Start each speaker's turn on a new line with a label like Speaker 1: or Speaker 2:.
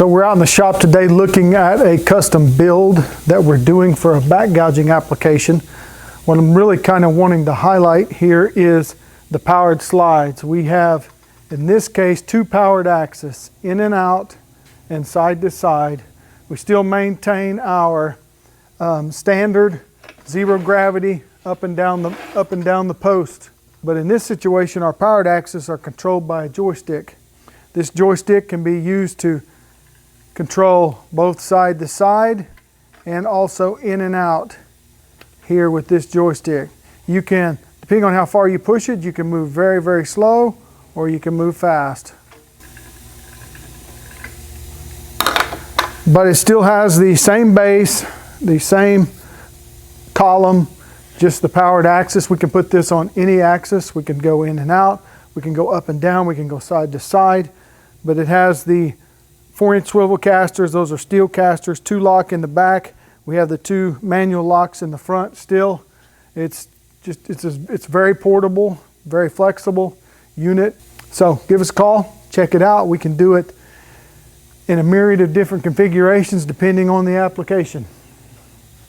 Speaker 1: So we're out in the shop today looking at a custom build that we're doing for a back gouging application. What I'm really kind of wanting to highlight here is the powered slides. We have, in this case, 2 powered axes, in and out and side to side. We still maintain our standard 0 gravity up and down the post. But in this situation, our powered axes are controlled by a joystick. This joystick can be used to control both side to side and also in and out here with this joystick. You can, depending on how far you push it, you can move very, very slow or you can move fast. But it still has the same base, the same column, just the powered axis. We can put this on any axis. We can go in and out. We can go up and down. We can go side to side. But it has the 4-inch swivel casters. Those are steel casters, 2 lock in the back. We have the 2 manual locks in the front still. It's very portable, very flexible unit. So give us a call, check it out. We can do it in a myriad of different configurations depending on the application.